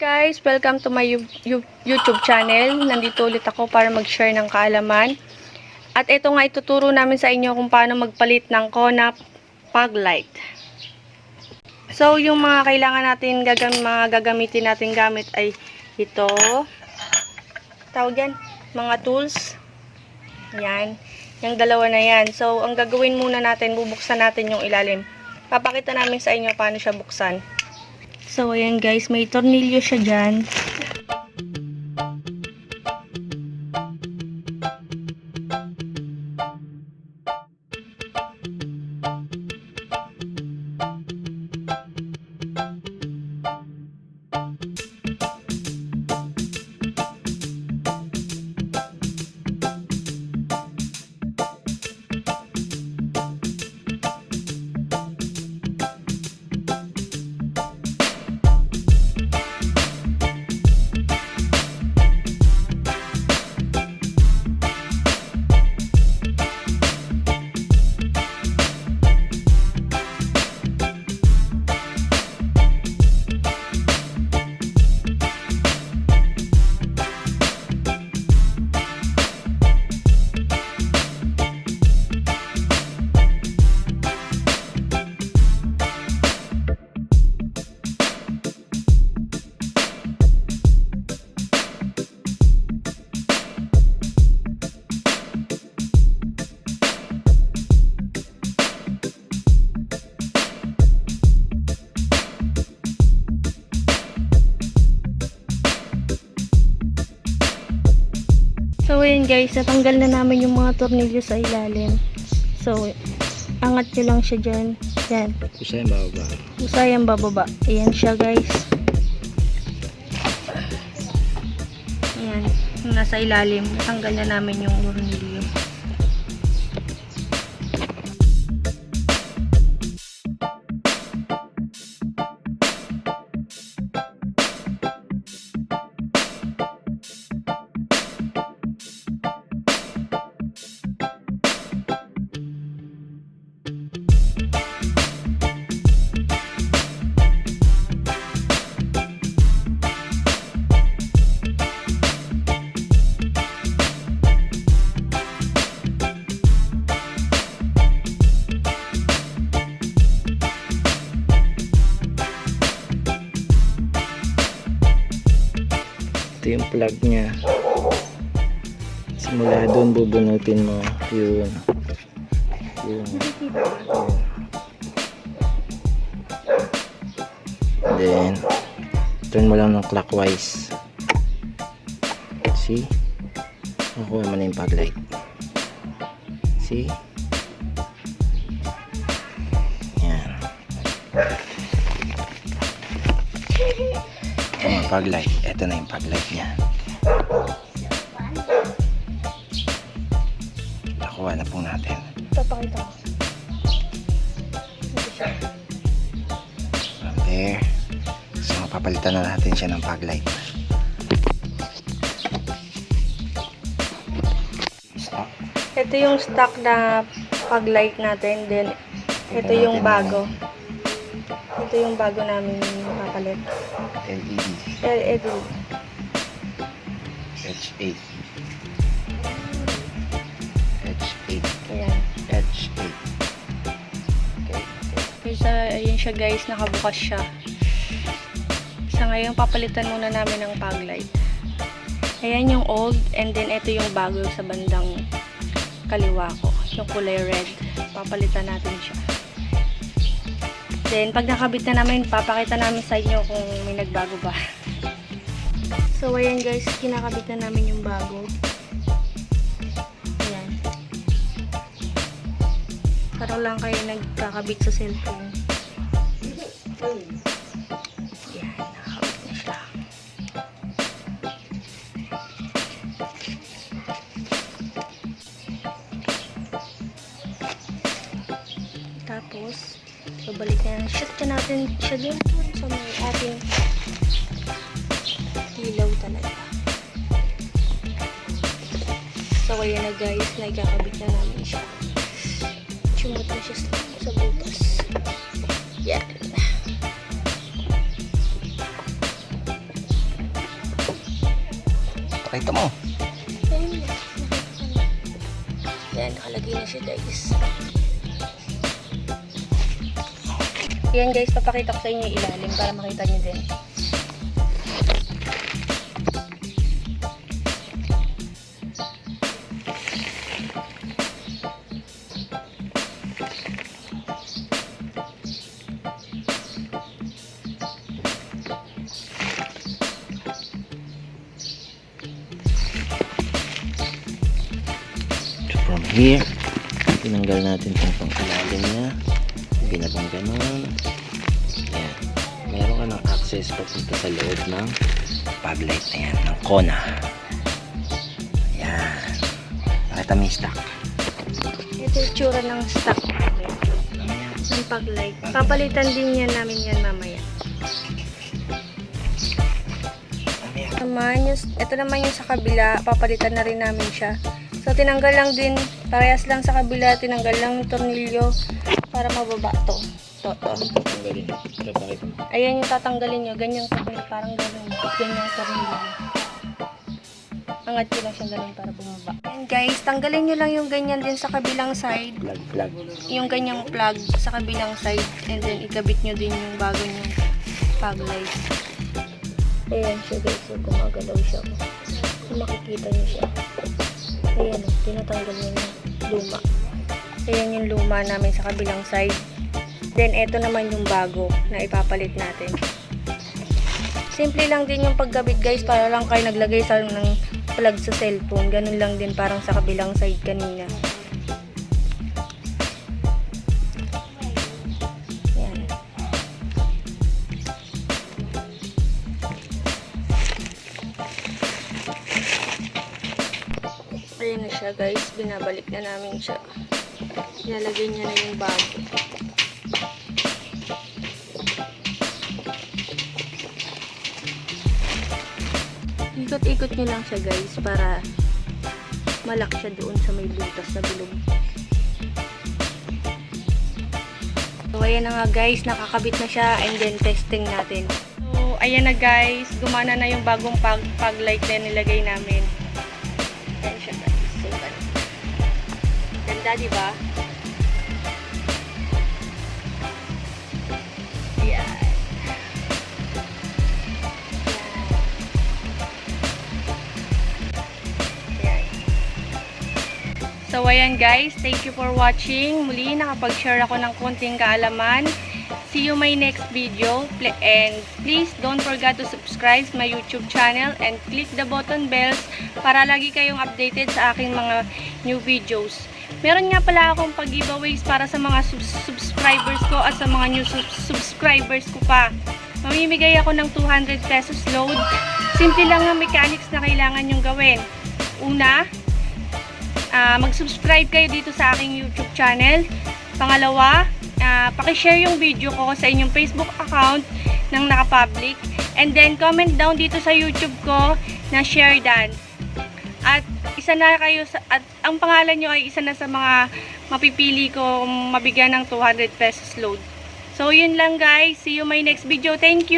Guys, welcome to my YouTube channel. Nandito ulit ako para mag-share ng kaalaman. At ito nga ituturo namin sa inyo kung paano magpalit ng Kona foglight. So, yung mga kailangan natin mga gagamitin natin gamit ay ito. Tawag yan, mga tools. Yan. Yung dalawa na yan. So, ang gagawin muna natin, bubuksan natin yung ilalim. Papakita namin sa inyo paano siya buksan. So, ayan guys, may tornilyo siya dyan. So, ayan guys, natanggal na namin yung mga tornilyo sa ilalim. So, angat nyo lang siya dyan. Yan. Usay bababa. Usay ang bababa. Ayan siya guys. Ayan. Yung nasa ilalim, natanggal na namin yung tornilyo. Ito yung plug niya. Simula doon bubunutin mo yun. Then turn mo lang ng clockwise. See? Makuha mo na yung foglight. See? Yan. Foglight. Ito na yung foglight niya. Nakuha na po natin. Papakita ko. From there. So, mapapalitan na natin siya ng foglight. Ito yung stock na foglight natin. Then, ito yung bago. Ito yung bago namin papalit. LED. H8. H8. Ayan. H8. Okay. Kaysa, ayun siya guys, nakabukas siya. Sa ngayon, papalitan muna namin ng foglight. Ayan yung old, and then ito yung bago sa bandang kaliwa ko. Yung kulay red. Papalitan natin siya. Then, pag nakabit na namin, papakita namin sa inyo kung may nagbago ba. So, ayan guys, kinakabit na namin yung bago. Ayan. Parang lang kayo nagkakabit sa cellphone. Ayan, nakakabit na siya. Tapos, babalik na. Shoot ka natin siya dun sa may ating ilaw talaga. So, ayan na guys, nagkakabit na namin siya. Chumot na siya sa butas. Yan. Pakita mo. Yan, nakalagay na siya guys. Yan guys, papakita ko sa inyo yung ilalim para makita nyo din. So from here, tinanggal natin itong pang-ilalim niya. Binabang ganun. Yan. Meron ka ng access papunta sa loob ng foglight na yan, ng Kona. Yan. Nakita mo yung stock. Ito yung tsura ng stock ng foglight. Papalitan din yan namin yan mamaya. Ito naman yung sa kabila, papalitan na rin namin siya. So tinanggal lang din, parehas lang sa kabila, tinanggal lang yung tornilyo para mababa to. Tatanggalin. Ayan yung tatanggalin nyo, ganyang tornilyo, parang gano'n, ganyang tornilyo. Angat ko lang siya gano'n para bumaba. And guys, tanggalin nyo lang yung ganyan din sa kabilang side. Plug. Yung ganyang plug sa kabilang side, and then ikabit nyo din yung bago nyo foglight. Ayan siya guys, so gumagalaw siya. Kung makikita nyo siya. Ayan o, tinatanggal nyo yung luma. Ayan yung luma namin sa kabilang side. Then, eto naman yung bago na ipapalit natin. Simple lang din yung pagkabit guys, para lang kayo naglagay sa ng plug sa cellphone. Ganun lang din parang sa kabilang side kanina. Ayan. Ayan na siya guys, binabalik na namin siya. Ilalagay niya na yung bago. Ikot-ikot nyo lang siya guys para malak siya doon sa may butas na bilog. So ayan na nga guys, nakakabit na siya, and then testing natin. So ayan na guys, gumana na yung bagong foglight na nilagay namin. Ayan siya guys. So ganda diba? Ayan. So ayan guys, thank you for watching. Muli nakapag-share ako ng konting kaalaman. See you my next video, and please don't forget to subscribe my YouTube channel and click the button bells para lagi kayong updated sa aking mga new videos. Meron nga pala akong pag-giveaways para sa mga subscribers ko at sa mga new subscribers ko pa. Mamimigay ako ng 200 pesos load. Simple lang ang mechanics na kailangan nyong gawin. Una, mag-subscribe kayo dito sa aking YouTube channel. Pangalawa, pakishare yung video ko sa inyong Facebook account ng nakapublic. And then, comment down dito sa YouTube ko na share done. At isa na kayo at ang pangalan nyo ay isa na sa mga mapipili ko mabigyan ng 200 pesos load. So, yun lang guys. See you my next video. Thank you!